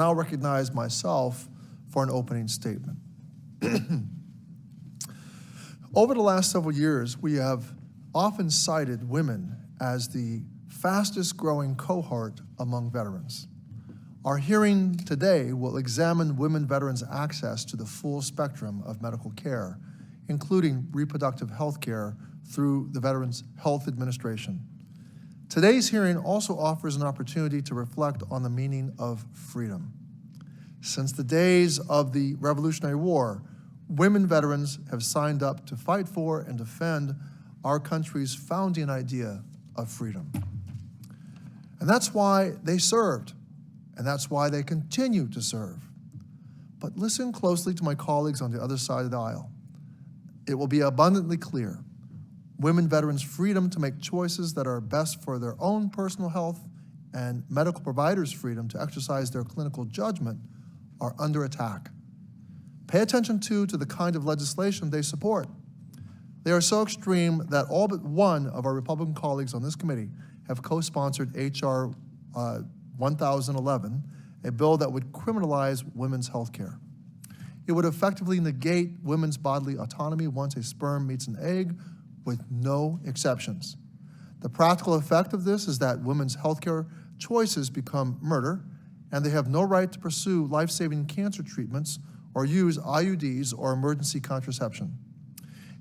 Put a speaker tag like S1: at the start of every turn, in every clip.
S1: I'll recognize myself for an opening statement. Over the last several years, we have often cited women as the fastest growing cohort among veterans. Our hearing today will examine women veterans' access to the full spectrum of medical care, including reproductive health care through the Veterans Health Administration. Today's hearing also offers an opportunity to reflect on the meaning of freedom. Since the days of the Revolutionary War, women veterans have signed up to fight for and defend our country's founding idea of freedom. And that's why they served, and that's why they continue to serve. But listen closely to my colleagues on the other side of the aisle. It will be abundantly clear. Women veterans' freedom to make choices that are best for their own personal health and medical providers' freedom to exercise their clinical judgment are under attack. Pay attention, too, to the kind of legislation they support. They are so extreme that all but one of our Republican colleagues on this committee have co-sponsored H.R. 1011, a bill that would criminalize women's health care. It would effectively negate women's bodily autonomy once a sperm meets an egg, with no exceptions. The practical effect of this is that women's healthcare choices become murder, and they have no right to pursue life-saving cancer treatments or use IUDs or emergency contraception.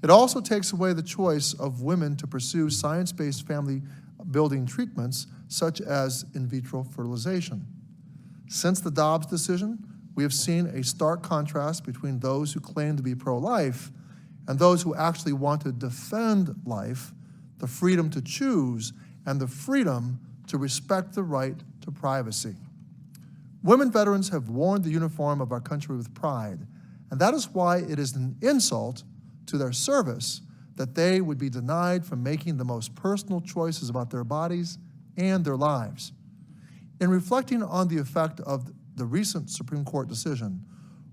S1: It also takes away the choice of women to pursue science-based family-building treatments, such as in vitro fertilization. Since the Dobbs decision, we have seen a stark contrast between those who claim to be pro-life and those who actually want to defend life, the freedom to choose, and the freedom to respect the right to privacy. Women veterans have worn the uniform of our country with pride, and that is why it is an insult to their service that they would be denied from making the most personal choices about their bodies and their lives. In reflecting on the effect of the recent Supreme Court decision,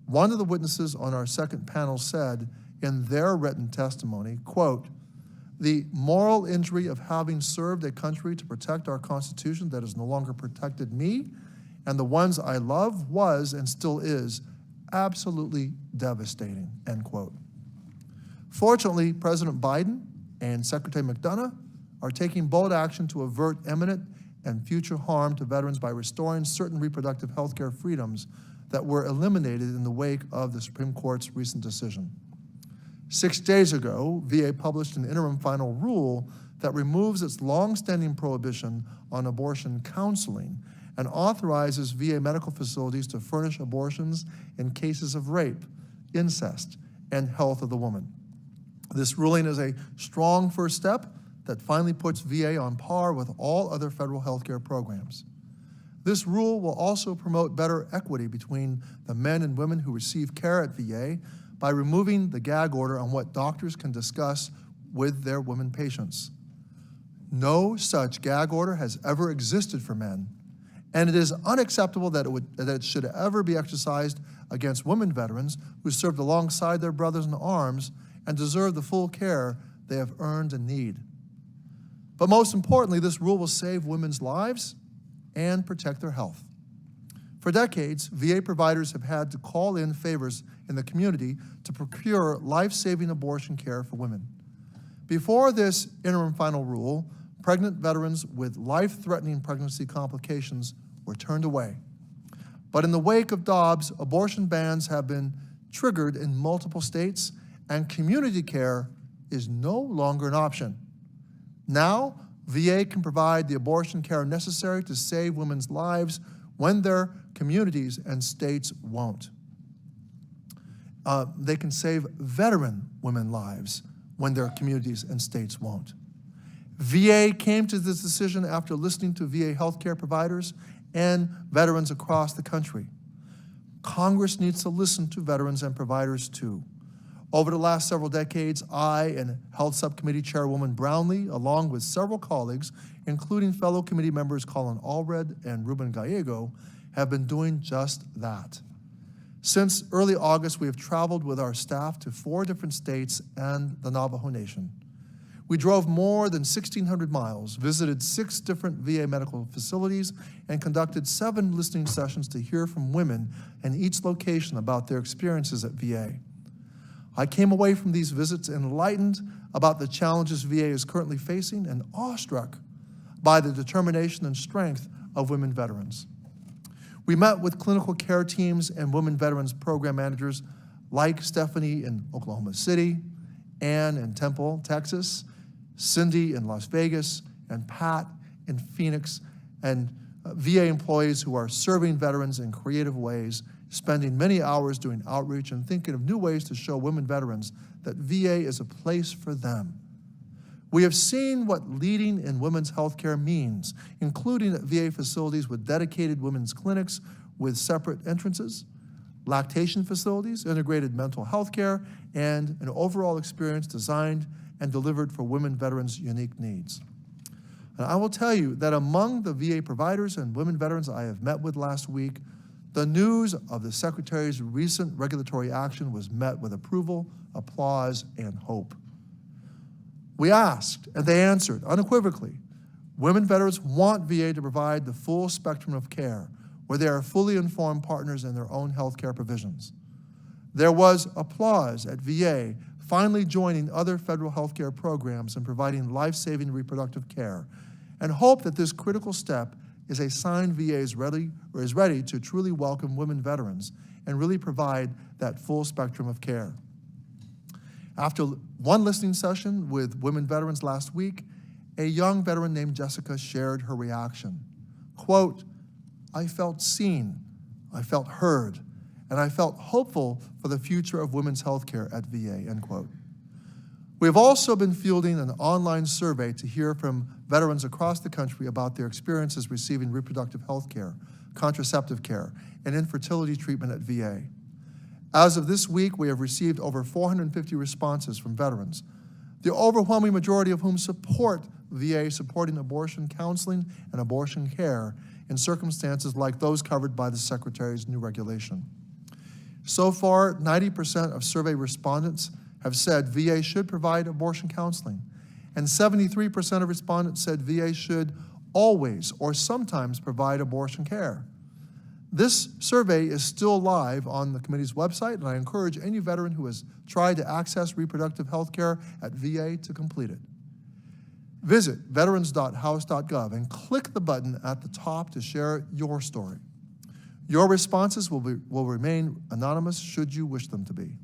S1: one of the witnesses on our second panel said in their written testimony, quote, "The moral injury of having served a country to protect our Constitution that has no longer protected me and the ones I love was and still is absolutely devastating," end quote. Fortunately, President Biden and Secretary McDonough are taking bold action to avert imminent and future harm to veterans by restoring certain reproductive health care freedoms that were eliminated in the wake of the Supreme Court's recent decision. 6 days ago, VA published an interim final rule that removes its long-standing prohibition on abortion counseling and authorizes VA medical facilities to furnish abortions in cases of rape, incest, and health of the woman. This ruling is a strong first step that finally puts VA on par with all other federal health care programs. This rule will also promote better equity between the men and women who receive care at VA by removing the gag order on what doctors can discuss with their women patients. No such gag order has ever existed for men, and it is unacceptable that it should ever be exercised against women veterans who served alongside their brothers in arms and deserve the full care they have earned and need. But most importantly, this rule will save women's lives and protect their health. For decades, VA providers have had to call in favors in the community to procure life-saving abortion care for women. Before this interim final rule, pregnant veterans with life-threatening pregnancy complications were turned away. But in the wake of Dobbs, abortion bans have been triggered in multiple states, and community care is no longer an option. Now, VA can provide the abortion care necessary to save women's lives when their communities and states won't. They can save veteran women lives when their communities and states won't. VA came to this decision after listening to VA healthcare providers and veterans across the country. Congress needs to listen to veterans and providers too. Over the last several decades, I and Health Subcommittee Chairwoman Brownlee, along with several colleagues, including fellow committee members Colin Allred and Ruben Gallego, have been doing just that. Since early August, we have traveled with our staff to 4 different states and the Navajo Nation. We drove more than 1,600 miles, visited 6 different VA medical facilities, and conducted 7 listening sessions to hear from women in each location about their experiences at VA. I came away from these visits enlightened about the challenges VA is currently facing and awestruck by the determination and strength of women veterans. We met with clinical care teams and women veterans program managers like Stephanie in Oklahoma City, Ann in Temple, Texas, Cindy in Las Vegas, and Pat in Phoenix, and VA employees who are serving veterans in creative ways, spending many hours doing outreach and thinking of new ways to show women veterans that VA is a place for them. We have seen what leading in women's health care means, including at VA facilities with dedicated women's clinics with separate entrances, lactation facilities, integrated mental health care, and an overall experience designed and delivered for women veterans' unique needs. And I will tell you that among the VA providers and women veterans I have met with last week, the news of the Secretary's recent regulatory action was met with approval, applause, and hope. We asked, and they answered unequivocally, women veterans want VA to provide the full spectrum of care, where they are fully informed partners in their own health care provisions. There was applause at VA finally joining other federal health care programs and providing life-saving reproductive care, and hope that this critical step is a sign VA is ready to truly welcome women veterans and really provide that full spectrum of care. After one listening session with women veterans last week, a young veteran named Jessica shared her reaction. Quote, "I felt seen, I felt heard, and I felt hopeful for the future of women's health care at VA," end quote. We have also been fielding an online survey to hear from veterans across the country about their experiences receiving reproductive health care, contraceptive care, and infertility treatment at VA. As of this week, we have received over 450 responses from veterans, the overwhelming majority of whom support VA supporting abortion counseling and abortion care in circumstances like those covered by the Secretary's new regulation. So far, 90% of survey respondents have said VA should provide abortion counseling, and 73% of respondents said VA should always or sometimes provide abortion care. This survey is still live on the committee's website, and I encourage any veteran who has tried to access reproductive health care at VA to complete it. Visit veterans.house.gov and click the button at the top to share your story. Your responses will remain anonymous should you wish them to be.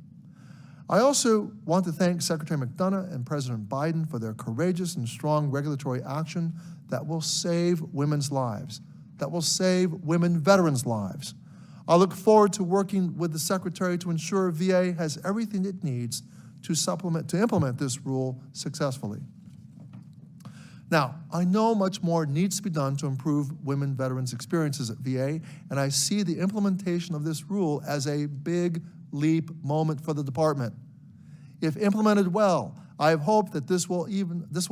S1: I also want to thank Secretary McDonough and President Biden for their courageous and strong regulatory action that will save women's lives, that will save women veterans' lives. I look forward to working with the Secretary to ensure VA has everything it needs to implement this rule successfully. Now, I know much more needs to be done to improve women veterans' experiences at VA, and I see the implementation of this rule as a big leap moment for the department. If implemented well, I have hoped that this will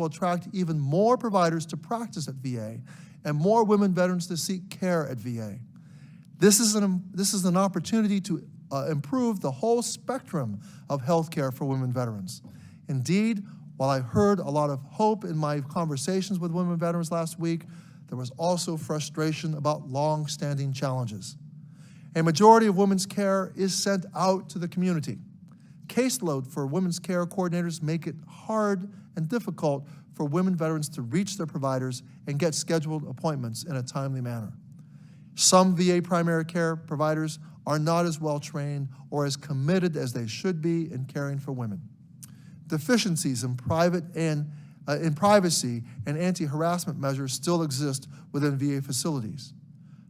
S1: attract even more providers to practice at VA and more women veterans to seek care at VA. This is an opportunity to improve the whole spectrum of health care for women veterans. Indeed, while I heard a lot of hope in my conversations with women veterans last week, there was also frustration about long-standing challenges. A majority of women's care is sent out to the community. Caseload for women's care coordinators make it hard and difficult for women veterans to reach their providers and get scheduled appointments in a timely manner. Some VA primary care providers are not as well trained or as committed as they should be in caring for women. Deficiencies in privacy and anti-harassment measures still exist within VA facilities.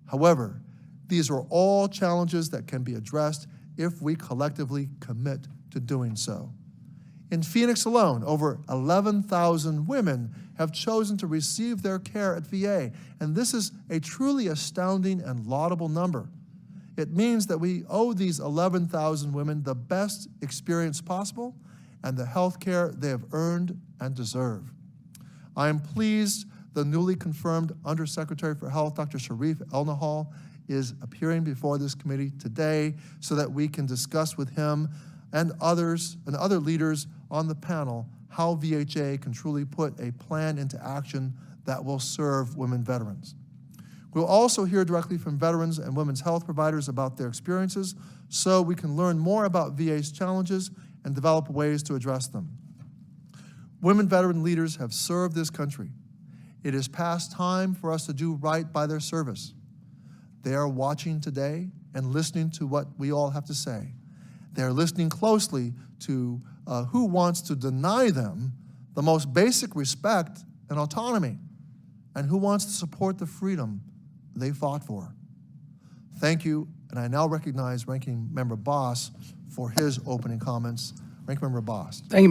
S1: However, these are all challenges that can be addressed if we collectively commit to doing so. In Phoenix alone, over 11,000 women have chosen to receive their care at VA, and this is a truly astounding and laudable number. It means that we owe these 11,000 women the best experience possible and the health care they have earned and deserve. I am pleased the newly confirmed Undersecretary for Health, Dr. Sharif Elnahal, is appearing before this committee today so that we can discuss with him and other leaders on the panel how VHA can truly put a plan into action that will serve women veterans. We'll also hear directly from veterans and women's health providers about their experiences so we can learn more about VA's challenges and develop ways to address them. Women veteran leaders have served this country. It is past time for us to do right by their service. They are watching today and listening to what we all have to say. They are listening closely to who wants to deny them the most basic respect and autonomy, and who wants to support the freedom they fought for. Thank you, and I now recognize Ranking Member Boss for his opening comments. Ranking Member Boss.
S2: Thank you.